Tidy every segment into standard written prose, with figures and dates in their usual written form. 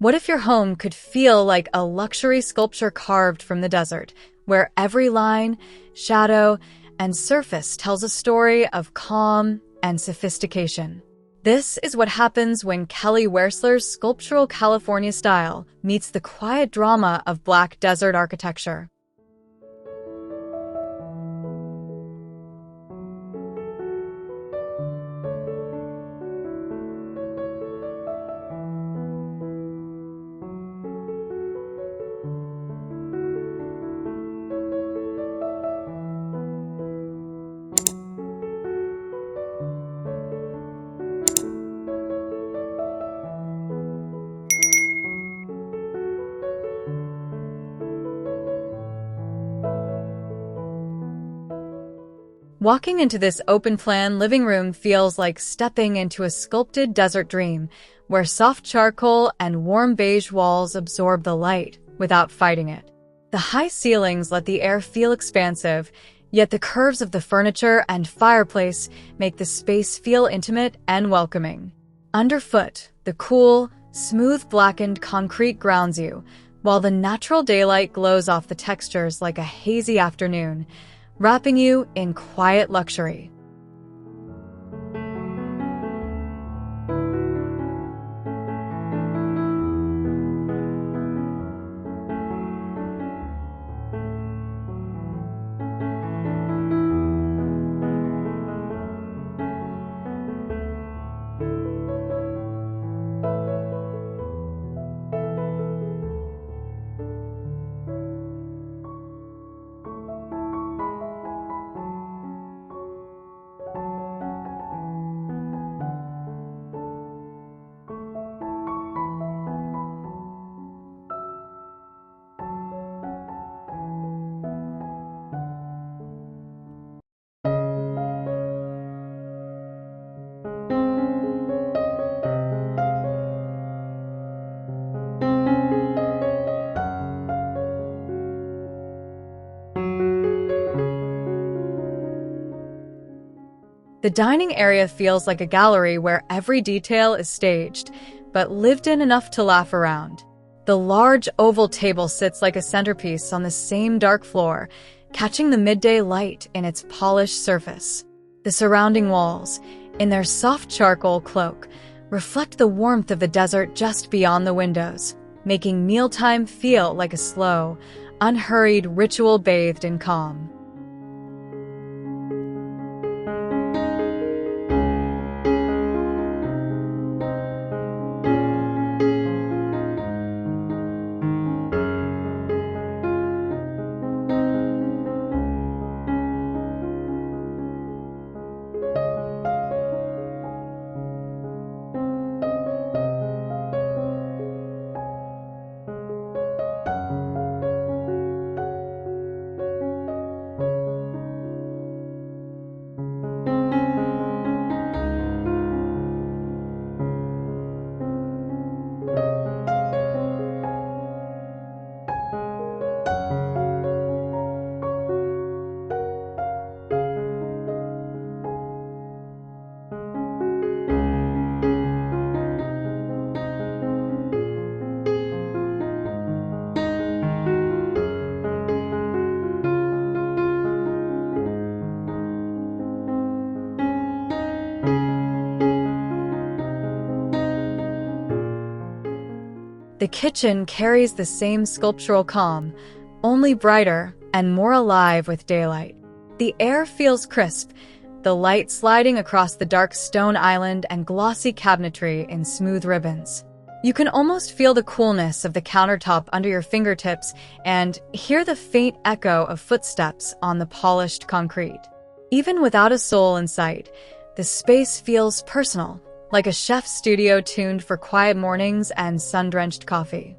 What if your home could feel like a luxury sculpture carved from the desert, where every line, shadow, and surface tells a story of calm and sophistication? This is what happens when Kelly Wearstler's sculptural California style meets the quiet drama of Black desert architecture. Walking into this open-plan living room feels like stepping into a sculpted desert dream, where soft charcoal and warm beige walls absorb the light without fighting it. The high ceilings let the air feel expansive, yet the curves of the furniture and fireplace make the space feel intimate and welcoming. Underfoot, the cool, smooth blackened concrete grounds you, while the natural daylight glows off the textures like a hazy afternoon, wrapping you in quiet luxury. The dining area feels like a gallery where every detail is staged, but lived in enough to laugh around. The large oval table sits like a centerpiece on the same dark floor, catching the midday light in its polished surface. The surrounding walls, in their soft charcoal cloak, reflect the warmth of the desert just beyond the windows, making mealtime feel like a slow, unhurried ritual bathed in calm. The kitchen carries the same sculptural calm, only brighter and more alive with daylight. The air feels crisp, the light sliding across the dark stone island and glossy cabinetry in smooth ribbons. You can almost feel the coolness of the countertop under your fingertips and hear the faint echo of footsteps on the polished concrete. Even without a soul in sight, the space feels personal, like a chef's studio tuned for quiet mornings and sun-drenched coffee.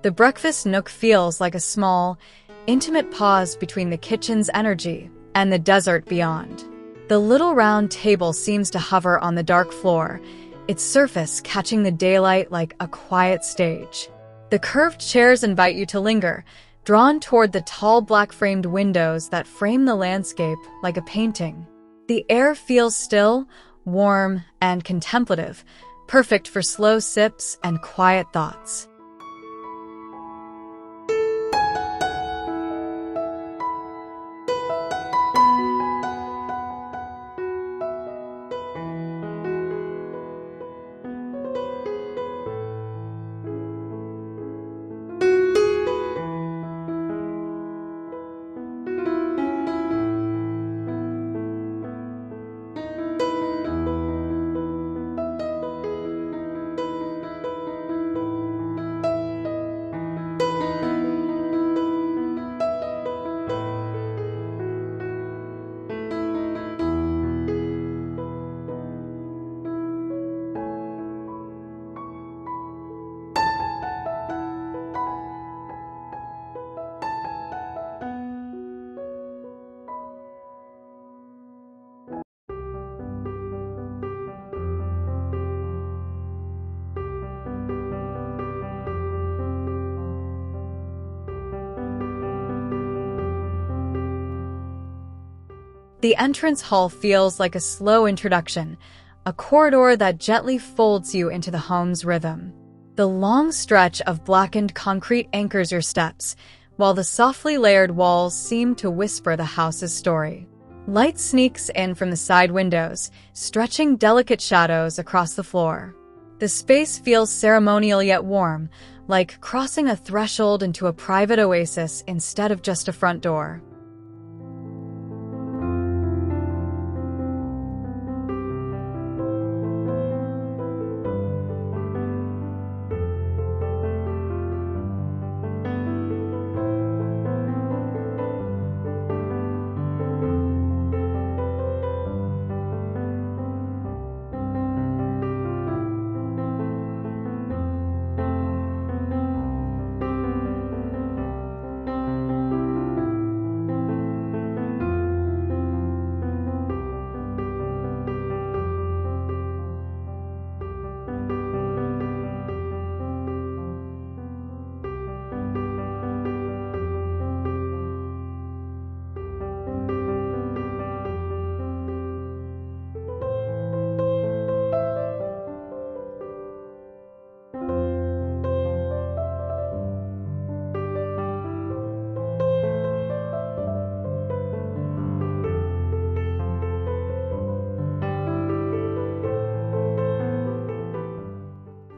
The breakfast nook feels like a small, intimate pause between the kitchen's energy and the desert beyond. The little round table seems to hover on the dark floor, its surface catching the daylight like a quiet stage. The curved chairs invite you to linger, drawn toward the tall black-framed windows that frame the landscape like a painting. The air feels still, warm, and contemplative, perfect for slow sips and quiet thoughts. The entrance hall feels like a slow introduction, a corridor that gently folds you into the home's rhythm. The long stretch of blackened concrete anchors your steps, while the softly layered walls seem to whisper the house's story. Light sneaks in from the side windows, stretching delicate shadows across the floor. The space feels ceremonial yet warm, like crossing a threshold into a private oasis instead of just a front door.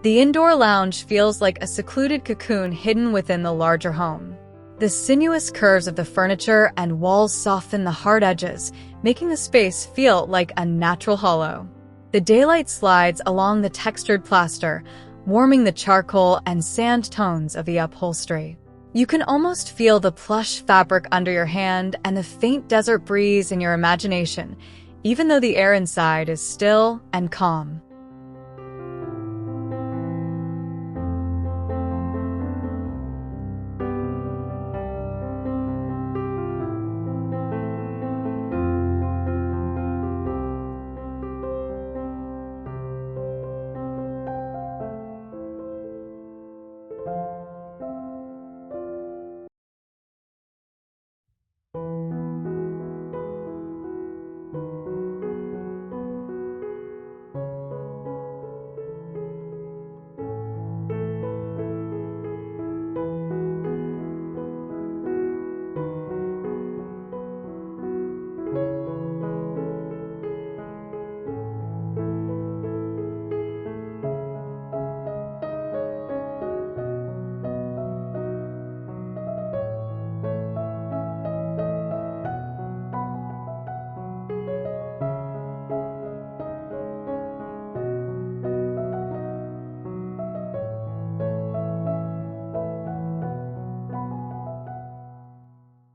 The indoor lounge feels like a secluded cocoon hidden within the larger home. The sinuous curves of the furniture and walls soften the hard edges, making the space feel like a natural hollow. The daylight slides along the textured plaster, warming the charcoal and sand tones of the upholstery. You can almost feel the plush fabric under your hand and the faint desert breeze in your imagination, even though the air inside is still and calm.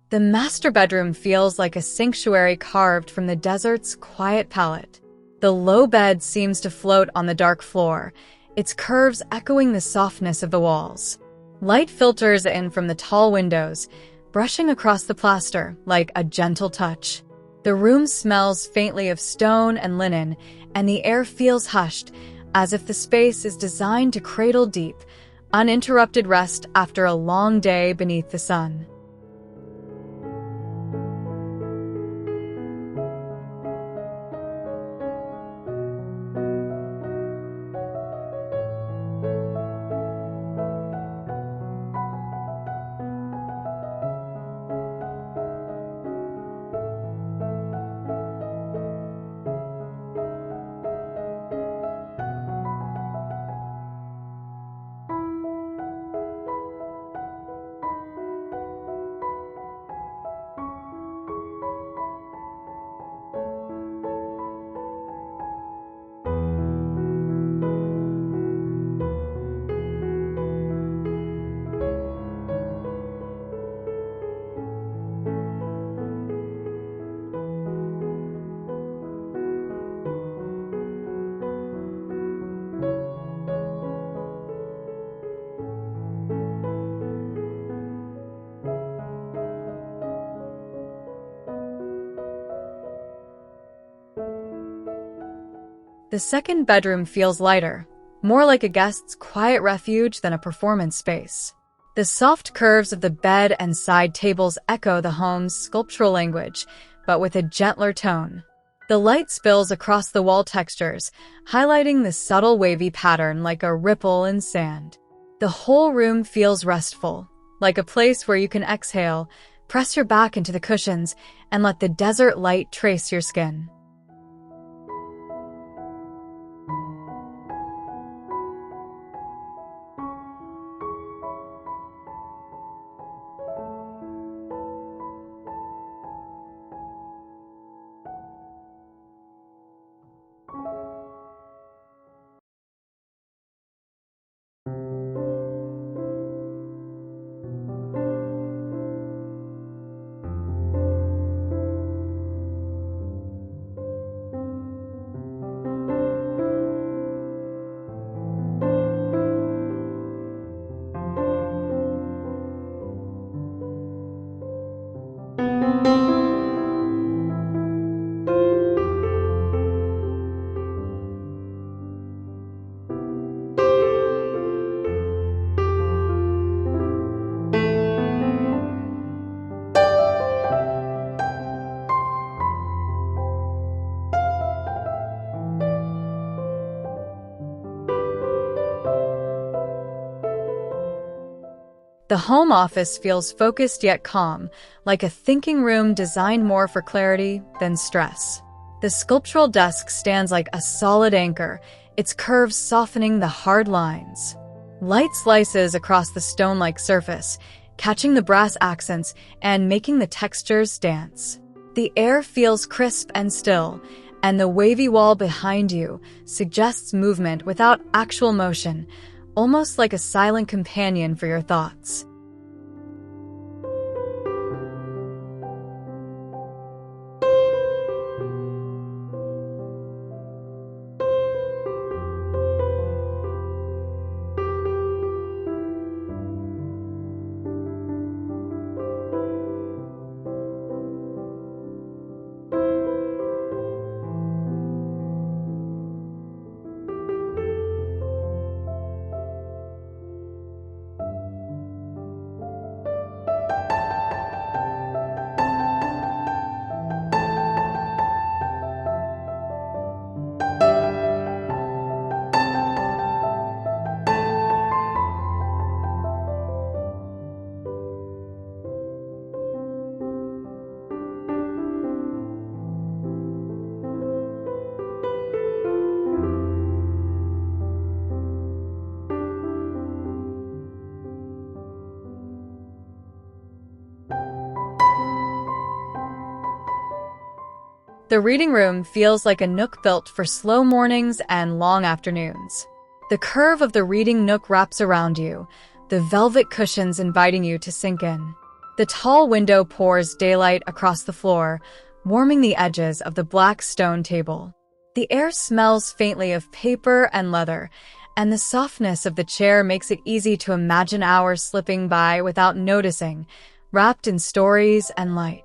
The master bedroom feels like a sanctuary carved from the desert's quiet palette. The low bed seems to float on the dark floor, its curves echoing the softness of the walls. Light filters in from the tall windows, brushing across the plaster like a gentle touch. The room smells faintly of stone and linen, and the air feels hushed, as if the space is designed to cradle deep, uninterrupted rest after a long day beneath the sun. The second bedroom feels lighter, more like a guest's quiet refuge than a performance space. The soft curves of the bed and side tables echo the home's sculptural language, but with a gentler tone. The light spills across the wall textures, highlighting the subtle wavy pattern like a ripple in sand. The whole room feels restful, like a place where you can exhale, press your back into the cushions, and let the desert light trace your skin. The home office feels focused yet calm, like a thinking room designed more for clarity than stress. The sculptural desk stands like a solid anchor, its curves softening the hard lines. Light slices across the stone-like surface, catching the brass accents and making the textures dance. The air feels crisp and still, and the wavy wall behind you suggests movement without actual motion, almost like a silent companion for your thoughts. The reading room feels like a nook built for slow mornings and long afternoons. The curve of the reading nook wraps around you, the velvet cushions inviting you to sink in. The tall window pours daylight across the floor, warming the edges of the black stone table. The air smells faintly of paper and leather, and the softness of the chair makes it easy to imagine hours slipping by without noticing, wrapped in stories and light.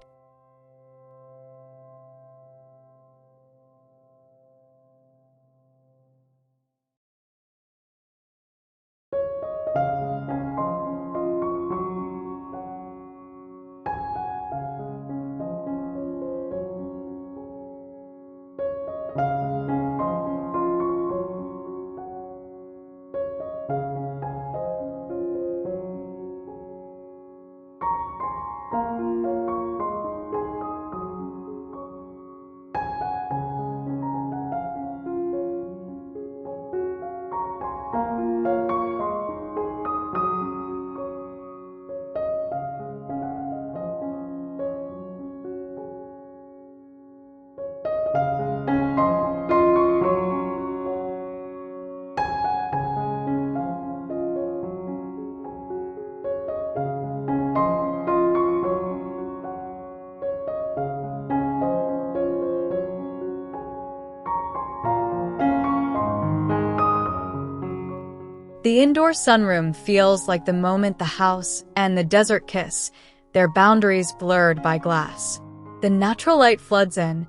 The indoor sunroom feels like the moment the house and the desert kiss, their boundaries blurred by glass. The natural light floods in,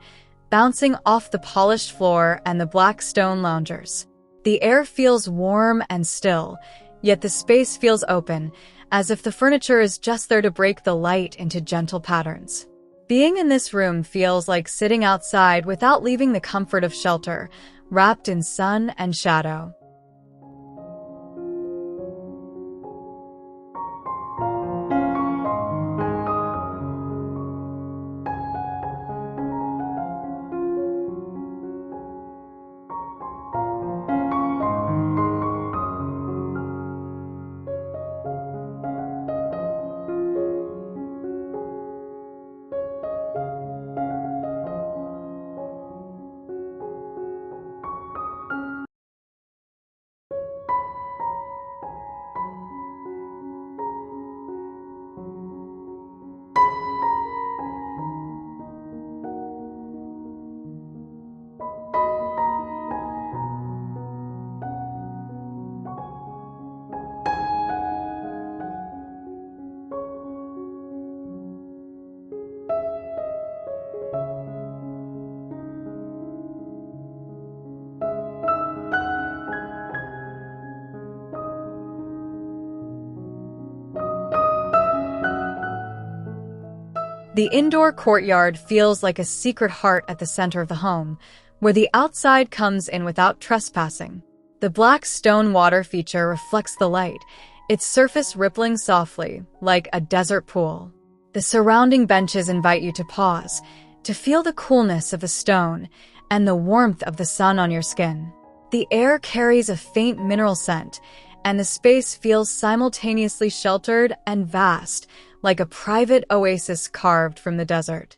bouncing off the polished floor and the black stone loungers. The air feels warm and still, yet the space feels open, as if the furniture is just there to break the light into gentle patterns. Being in this room feels like sitting outside without leaving the comfort of shelter, wrapped in sun and shadow. The indoor courtyard feels like a secret heart at the center of the home, where the outside comes in without trespassing. The black stone water feature reflects the light, its surface rippling softly, like a desert pool. The surrounding benches invite you to pause, to feel the coolness of the stone and the warmth of the sun on your skin. The air carries a faint mineral scent, and the space feels simultaneously sheltered and vast, like a private oasis carved from the desert.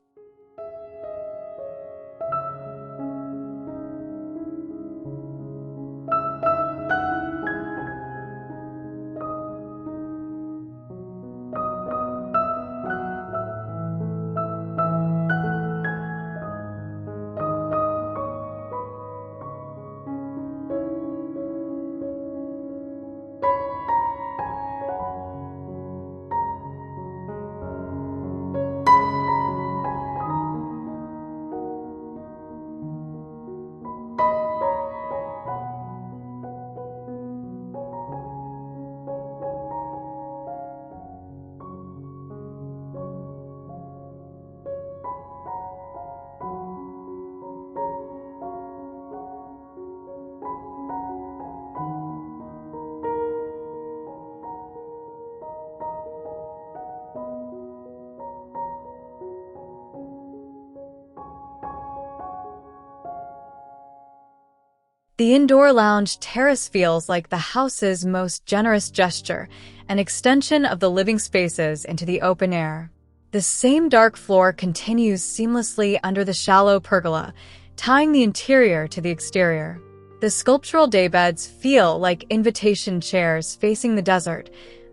The indoor lounge terrace feels like the house's most generous gesture, an extension of the living spaces into the open air. The same dark floor continues seamlessly under the shallow pergola, tying the interior to the exterior. The sculptural daybeds feel like invitation chairs facing the desert,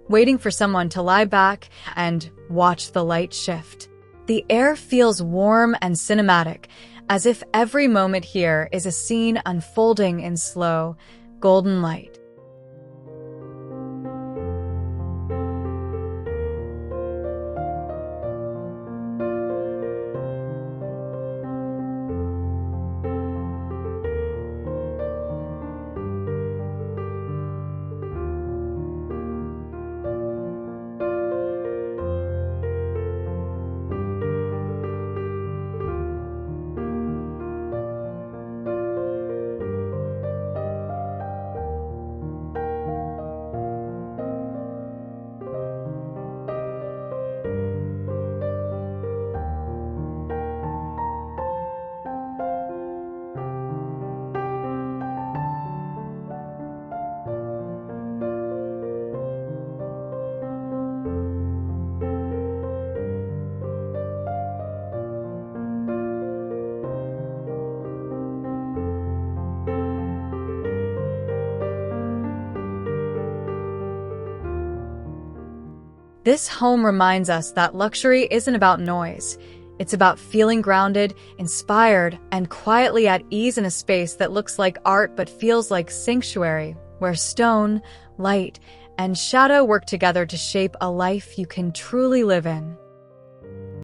waiting for someone to lie back and watch the light shift. The air feels warm and cinematic, as if every moment here is a scene unfolding in slow, golden light. This home reminds us that luxury isn't about noise. It's about feeling grounded, inspired, and quietly at ease in a space that looks like art but feels like sanctuary, where stone, light, and shadow work together to shape a life you can truly live in.